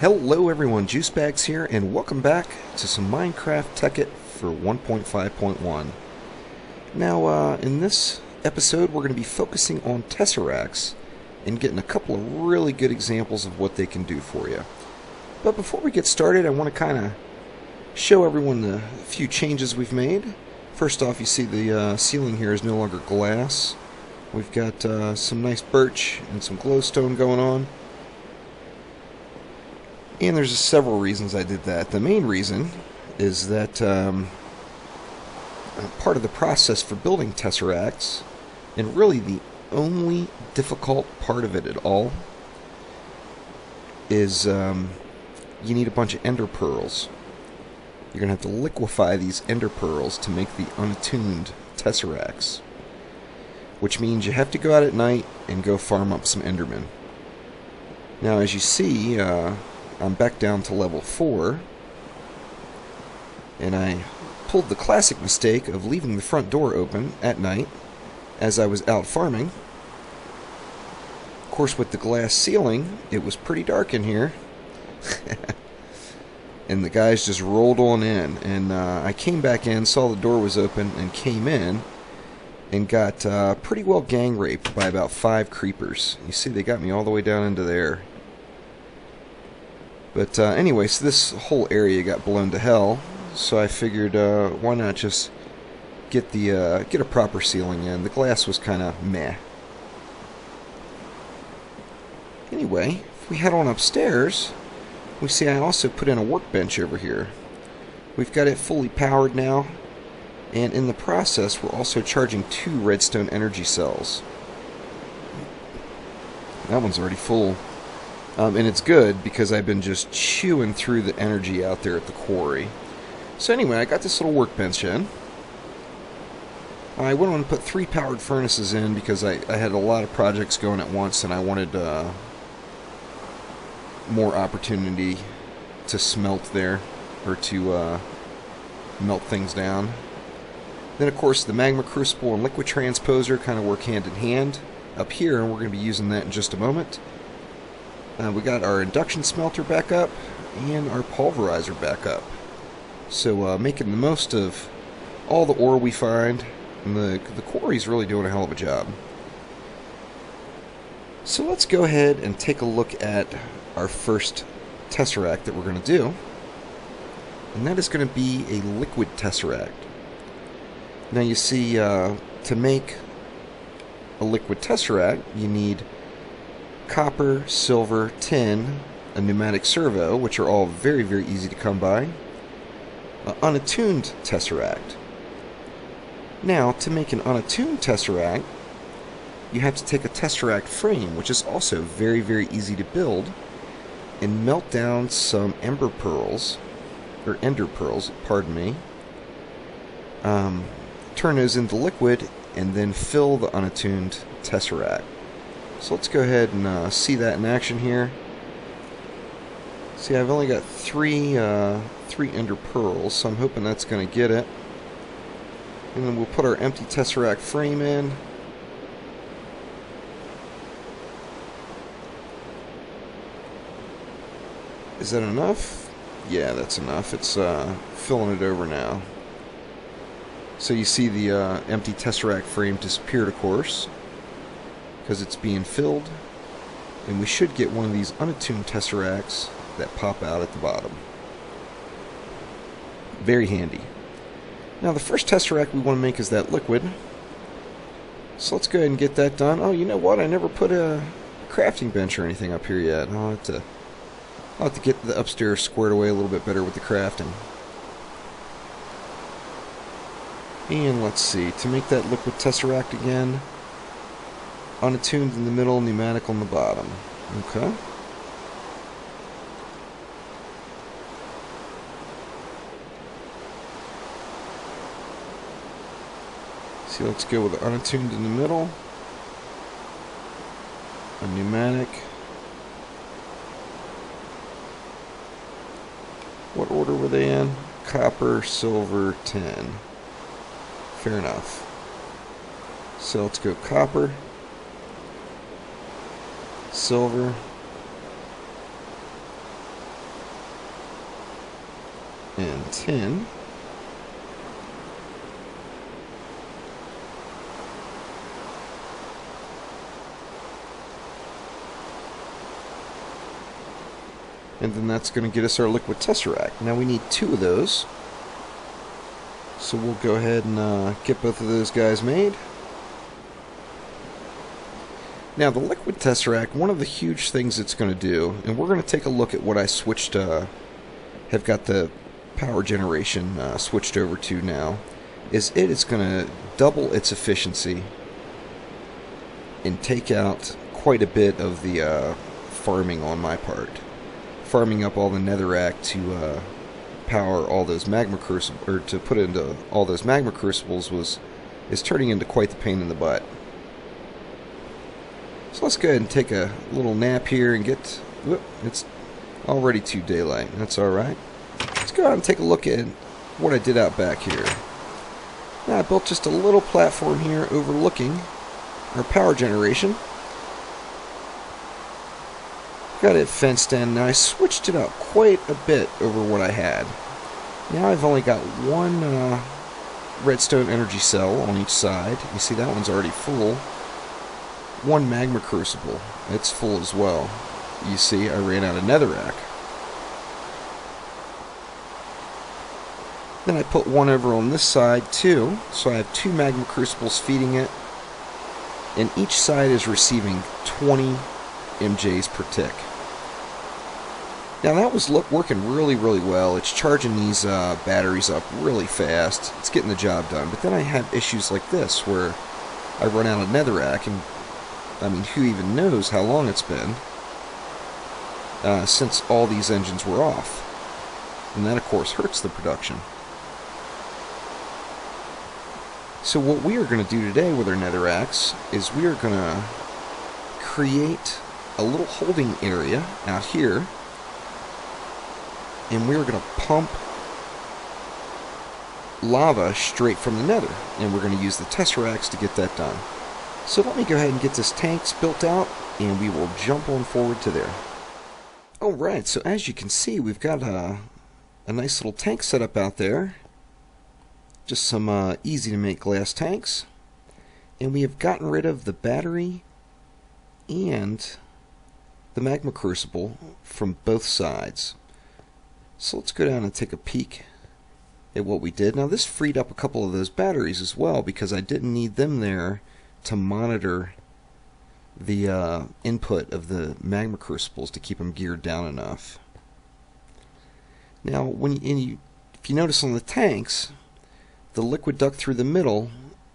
Hello everyone, Juicebags here, and welcome back to some Minecraft Tekkit for 1.5.1. Now, in this episode, we're going to be focusing on Tesseracts and getting a couple of really good examples of what they can do for you. But before we get started, I want to kind of show everyone the few changes we've made. First off, you see the ceiling here is no longer glass. We've got some nice birch and some glowstone going on. And there's several reasons I did that. The main reason is that part of the process for building Tesseracts, and really the only difficult part of it at all, is you need a bunch of ender pearls. You're going to have to liquefy these ender pearls to make the unattuned Tesseracts, which means you have to go out at night and go farm up some endermen. Now, as you see, I'm back down to level 4, and I pulled the classic mistake of leaving the front door open at night as I was out farming. Of course, with the glass ceiling, it was pretty dark in here, and the guys just rolled on in, and I came back in, saw the door was open, and came in, and got pretty well gang raped by about 5 creepers. You see, they got me all the way down into there. But anyway, so this whole area got blown to hell, so I figured why not just get a proper ceiling in. The glass was kind of meh. Anyway, if we head on upstairs, we see I also put in a workbench over here. We've got it fully powered now, and in the process we're also charging 2 redstone energy cells. That one's already full. And it's good because I've been just chewing through the energy out there at the quarry. So anyway, I got this little workbench in. I went on and put 3 powered furnaces in because I had a lot of projects going at once, and I wanted more opportunity to smelt there, or to melt things down. Then of course the magma crucible and liquid transposer kind of work hand in hand up here, and we're going to be using that in just a moment. We got our induction smelter back up and our pulverizer back up. So making the most of all the ore we find, and the quarry's really doing a hell of a job. So let's go ahead and take a look at our first Tesseract that we're going to do. And that is going to be a liquid Tesseract. Now you see, to make a liquid Tesseract, you need copper, silver, tin, a pneumatic servo, which are all very, very easy to come by, an unattuned Tesseract. Now, to make an unattuned Tesseract, you have to take a Tesseract frame, which is also very, very easy to build, and melt down some ender pearls, pardon me, turn those into liquid, and then fill the unattuned Tesseract. So let's go ahead and see that in action here. See, I've only got 3 ender pearls, so I'm hoping that's going to get it. And then we'll put our empty Tesseract frame in. Is that enough? Yeah, that's enough. It's filling it over now. So you see the empty Tesseract frame disappeared, of course, because it's being filled, and we should get one of these unattuned Tesseracts that pop out at the bottom. Very handy. Now the first Tesseract we want to make is that liquid, so let's go ahead and get that done. Oh, you know what? I never put a crafting bench or anything up here yet. I'll have to get the upstairs squared away a little bit better with the crafting. And let's see, to make that liquid Tesseract again, unattuned in the middle, pneumatic on the bottom. Okay. See, let's go with the unattuned in the middle, a pneumatic. What order were they in? Copper, silver, tin. Fair enough. So let's go copper, silver, and 10. And then that's going to get us our liquid Tesseract. Now we need 2 of those. So we'll go ahead and get both of those guys made. Now the liquid Tesseract, one of the huge things it's going to do, and we're going to take a look at what I switched, have got the power generation switched over to now, is it is going to double its efficiency and take out quite a bit of the farming on my part. Farming up all the Netherract to power all those magma crucibles, or to put into all those magma crucibles, is turning into quite the pain in the butt. So let's go ahead and take a little nap here and get. Whoop, it's already too daylight. That's all right. Let's go out and take a look at what I did out back here. Now I built just a little platform here overlooking our power generation. Got it fenced in. Now I switched it up quite a bit over what I had. Now I've only got one redstone energy cell on each side. You see that one's already full. One magma crucible. It's full as well. You see I ran out of Netherrack. Then I put one over on this side too. So I have 2 magma crucibles feeding it. And each side is receiving 20 MJs per tick. Now that was working really well. It's charging these batteries up really fast. It's getting the job done. But then I have issues like this where I run out of Netherrack, and I mean, who even knows how long it's been since all these engines were off. And that of course hurts the production. So what we are going to do today with our Netherracks is we are going to create a little holding area out here, and we're going to pump lava straight from the Nether, and we're going to use the Tesseracts to get that done. So let me go ahead and get this tanks built out, and we will jump on forward to there. Alright, so as you can see, we've got a nice little tank set up out there. Just some easy to make glass tanks. And we have gotten rid of the battery and the magma crucible from both sides. So let's go down and take a peek at what we did. Now this freed up a couple of those batteries as well, because I didn't need them there to monitor the input of the magma crucibles to keep them geared down enough. Now if you notice on the tanks, the liquid duct through the middle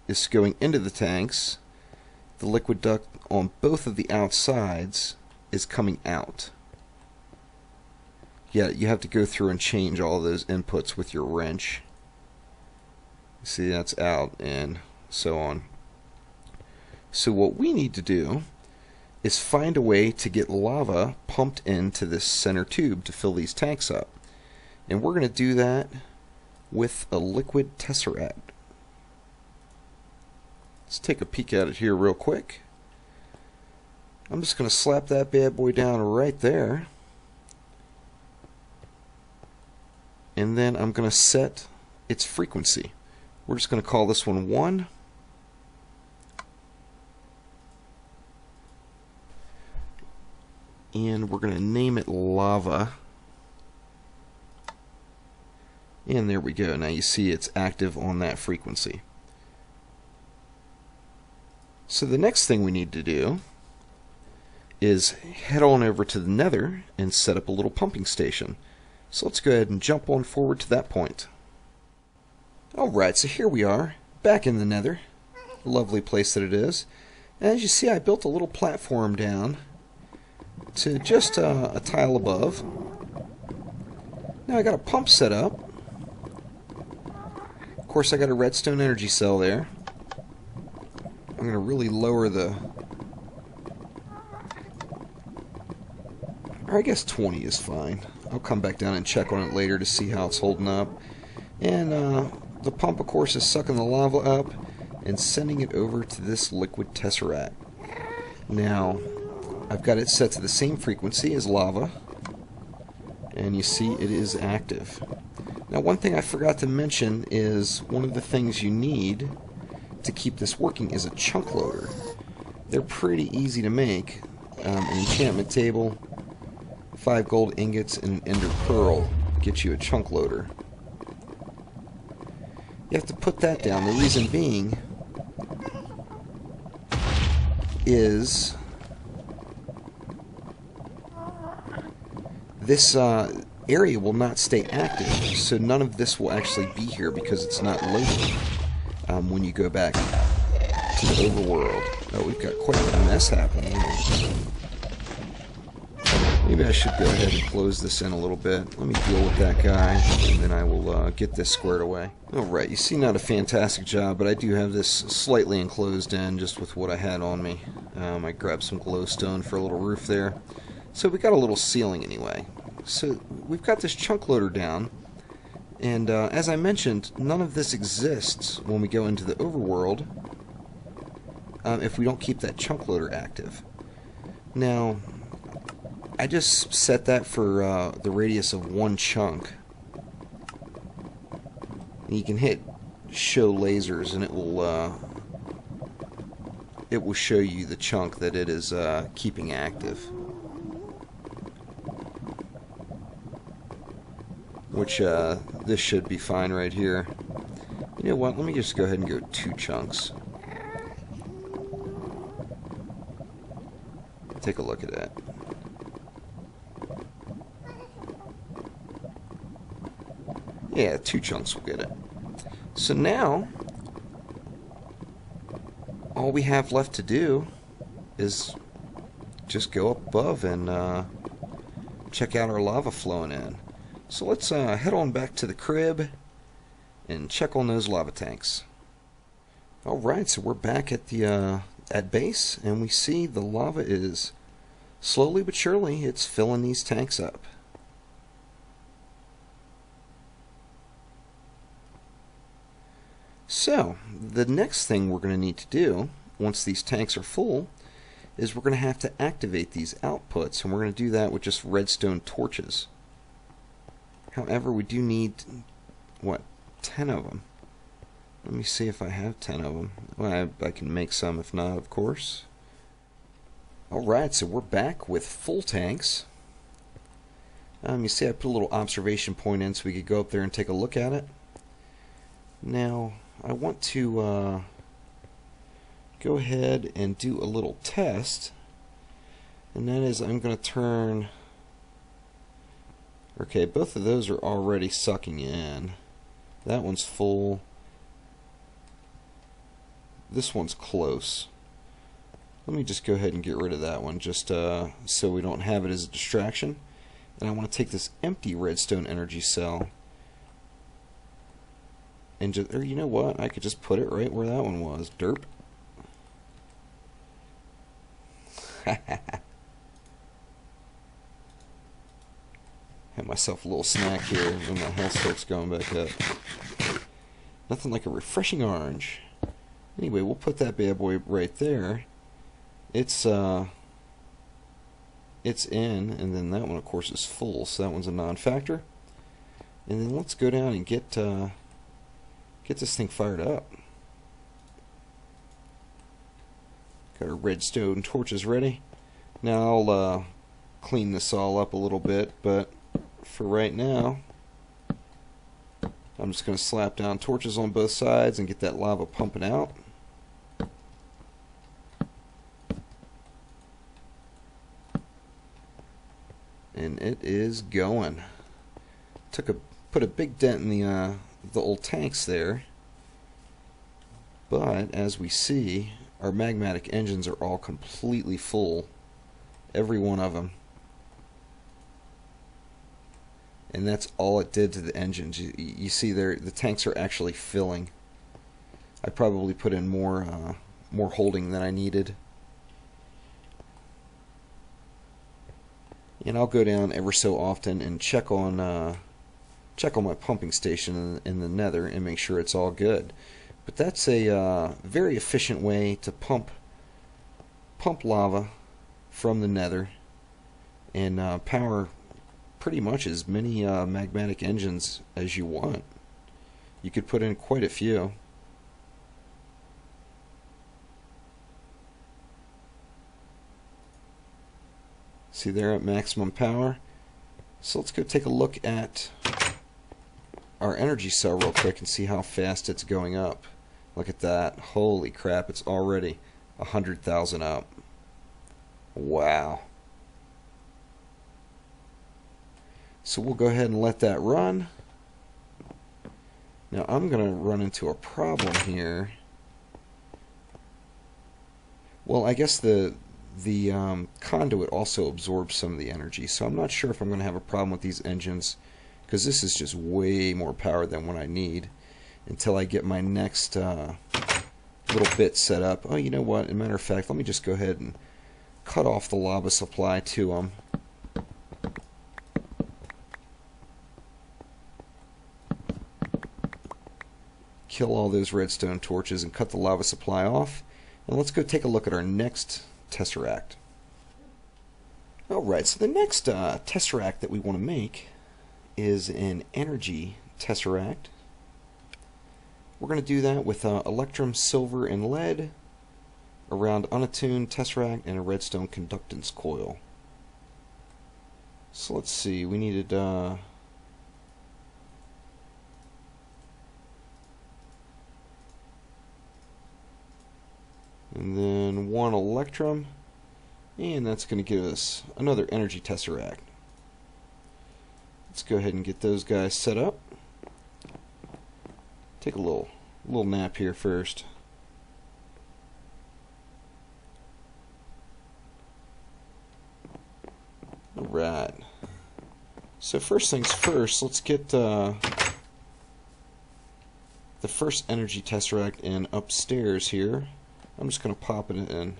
is going into the tanks. The liquid duct on both of the outsides is coming out. Yeah, you have to go through and change all those inputs with your wrench. See, that's out and so on. So what we need to do is find a way to get lava pumped into this center tube to fill these tanks up. And we're going to do that with a liquid Tesseract. Let's take a peek at it here real quick. I'm just going to slap that bad boy down right there. And then I'm going to set its frequency. We're just going to call this one 1. And we're going to name it lava. And there we go. Now you see it's active on that frequency. So the next thing we need to do is head on over to the Nether and set up a little pumping station. So let's go ahead and jump on forward to that point. Alright, so here we are, back in the Nether. Lovely place that it is. As you see, I built a little platform down to just a tile above. Now I got a pump set up. Of course, I got a redstone energy cell there. I'm going to really lower the... or I guess 20 is fine. I'll come back down and check on it later to see how it's holding up. And the pump, of course, is sucking the lava up and sending it over to this liquid Tesseract. Now, I've got it set to the same frequency as lava, and you see it is active. Now, one thing I forgot to mention is one of the things you need to keep this working is a chunk loader. They're pretty easy to make. An enchantment table, 5 gold ingots, and an ender pearl get you a chunk loader. You have to put that down. The reason being is this area will not stay active, so none of this will actually be here because it's not loaded when you go back to the overworld. Oh, we've got quite a mess happening. Maybe I should go ahead and close this in a little bit. Let me deal with that guy, and then I will get this squared away. Alright, you see, not a fantastic job, but I do have this slightly enclosed in just with what I had on me. I grabbed some glowstone for a little roof there. So we got a little ceiling anyway. So we've got this chunk loader down, and as I mentioned, none of this exists when we go into the overworld if we don't keep that chunk loader active. Now, I just set that for the radius of 1 chunk. And you can hit show lasers and it will show you the chunk that it is keeping active. Which this should be fine right here. You know what, let me just go ahead and go 2 chunks. Take a look at that. Yeah, 2 chunks will get it. So now, all we have left to do is just go up above and check out our lava flowing in. So let's head on back to the crib and check on those lava tanks. Alright, so we're back at the at base, and we see the lava is slowly but surely it's filling these tanks up. So, the next thing we're going to need to do, once these tanks are full, is we're going to have to activate these outputs, and we're going to do that with just redstone torches. However, we do need, what, 10 of them. Let me see if I have 10 of them. Well, I can make some, if not, of course. Alright, so we're back with full tanks. You see I put a little observation point in so we could go up there and take a look at it. Now, I want to go ahead and do a little test, and that is I'm going to turn... Okay, both of those are already sucking in. That one's full. This one's close. Let me just go ahead and get rid of that one, just so we don't have it as a distraction. And I want to take this empty redstone energy cell and just, or you know what, I could just put it right where that one was. Derp. Have myself a little snack here when my health starts going back up. Nothing like a refreshing orange. Anyway, we'll put that bad boy right there. It's in, and then that one of course is full, so that one's a non-factor. And then let's go down and get this thing fired up. Got our redstone torches ready. Now I'll clean this all up a little bit, but for right now I'm just going to slap down torches on both sides and get that lava pumping out. And it is going. Put a big dent in the old tanks there, but as we see, our magmatic engines are all completely full, every one of them. And that's all it did to the engines. You see there, the tanks are actually filling. I probably put in more holding than I needed. And I'll go down ever so often and check on my pumping station in the Nether and make sure it's all good. But that's a very efficient way to pump lava from the Nether and power pretty much as many magmatic engines as you want. You could put in quite a few. See, they're at maximum power. So let's go take a look at our energy cell real quick and see how fast it's going up. Look at that. Holy crap, it's already 100,000 up. Wow. So we'll go ahead and let that run. Now I'm going to run into a problem here. Well, I guess the conduit also absorbs some of the energy, so I'm not sure if I'm going to have a problem with these engines, because this is just way more power than what I need until I get my next little bit set up. Oh, you know what? As a matter of fact, let me just go ahead and cut off the lava supply to them. Kill all those redstone torches and cut the lava supply off. And let's go take a look at our next Tesseract. Alright, so the next Tesseract that we want to make is an energy Tesseract. We're going to do that with electrum, silver, and lead around unattuned Tesseract and a redstone conductance coil. So let's see, we needed and then one electrum, and that's going to give us another energy Tesseract. Let's go ahead and get those guys set up. Take a little nap here first. Alright. So first things first, let's get the first energy Tesseract in upstairs here. I'm just going to pop it in.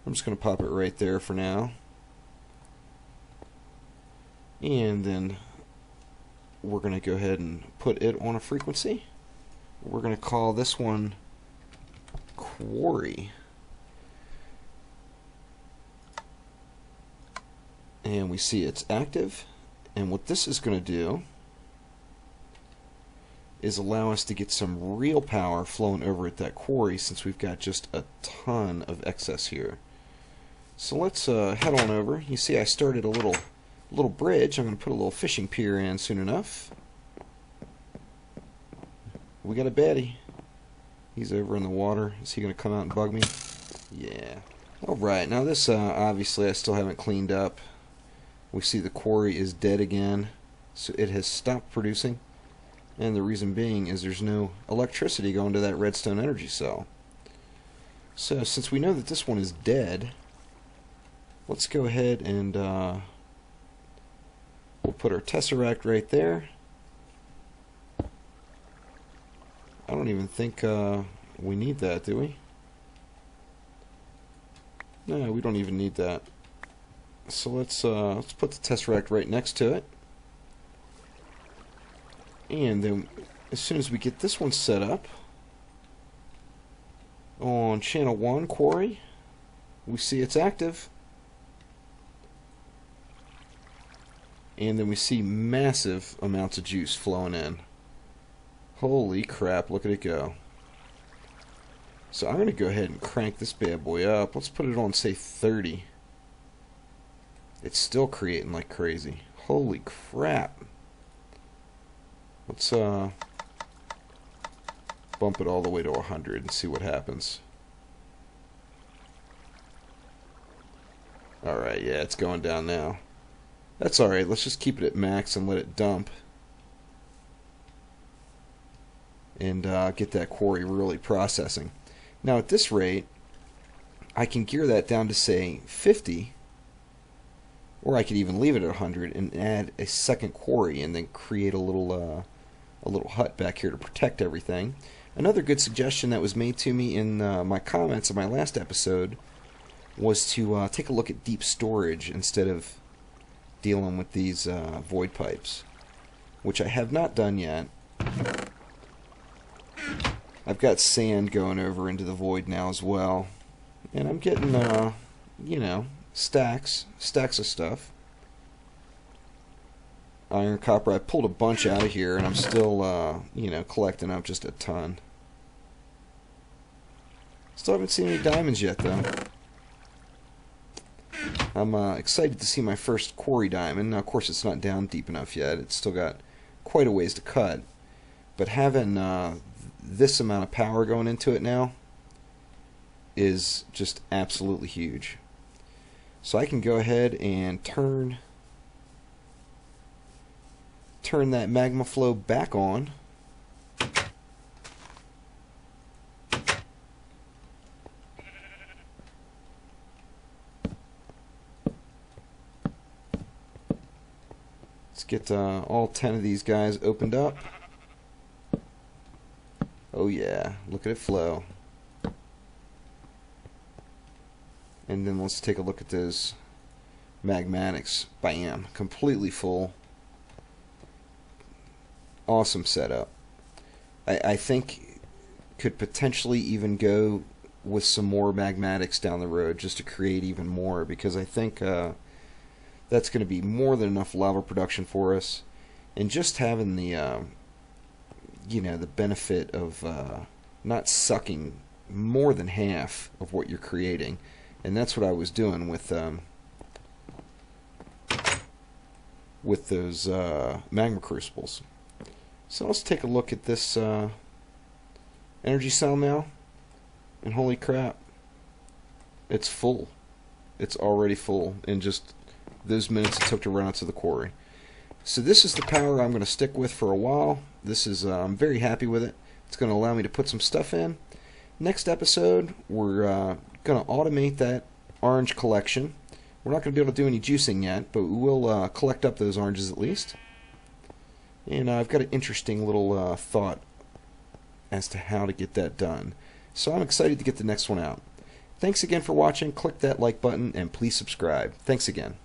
I'm just going to pop it right there for now. And then we're going to go ahead and put it on a frequency. We're going to call this one Quarry. And we see it's active. And what this is going to do is allow us to get some real power flowing over at that quarry, since we've got just a ton of excess here. So let's head on over. You see I started a little bridge. I'm going to put a little fishing pier in soon enough. We got a baddie. He's over in the water. Is he going to come out and bug me? Yeah. Alright, now this obviously I still haven't cleaned up. We see the quarry is dead again, so it has stopped producing. And the reason being is there's no electricity going to that redstone energy cell. So since we know that this one is dead, let's go ahead and we'll put our Tesseract right there. I don't even think we need that, do we? No, we don't even need that. So let's put the Tesseract right next to it. And then as soon as we get this one set up on channel 1 quarry, we see it's active. And then we see massive amounts of juice flowing in. Holy crap, look at it go. So I'm going to go ahead and crank this bad boy up. Let's put it on, say, 30. It's still creating like crazy. Holy crap. Let's bump it all the way to 100 and see what happens. Alright, yeah, it's going down now. That's alright, let's just keep it at max and let it dump. And get that quarry really processing. Now at this rate, I can gear that down to, say, 50. Or I could even leave it at 100 and add a second quarry and then create a little hut back here to protect everything. Another good suggestion that was made to me in my comments of my last episode was to take a look at deep storage instead of dealing with these void pipes, which I have not done yet. I've got sand going over into the void now as well, and I'm getting you know, stacks of stuff. iron, copper. I pulled a bunch out of here, and I'm still, you know, collecting up just a ton. Still haven't seen any diamonds yet, though. I'm excited to see my first quarry diamond. Now, of course, it's not down deep enough yet. It's still got quite a ways to cut. But having this amount of power going into it now is just absolutely huge. So I can go ahead and turn that magma flow back on. Let's get all 10 of these guys opened up. Oh yeah, look at it flow. And then let's take a look at those magmatics. Bam, completely full. Awesome setup. I think could potentially even go with some more magmatics down the road just to create even more, because I think that's going to be more than enough lava production for us. And just having the you know, the benefit of not sucking more than half of what you're creating. And that's what I was doing with those magma crucibles. So let's take a look at this energy cell now, and holy crap, it's full. It's already full in just those minutes it took to run out to the quarry. So this is the power I'm going to stick with for a while. This is I'm very happy with it. It's going to allow me to put some stuff in. Next episode, we're going to automate that orange collection. We're not going to be able to do any juicing yet, but we will collect up those oranges at least. And I've got an interesting little thought as to how to get that done. So I'm excited to get the next one out. Thanks again for watching. Click that like button and please subscribe. Thanks again.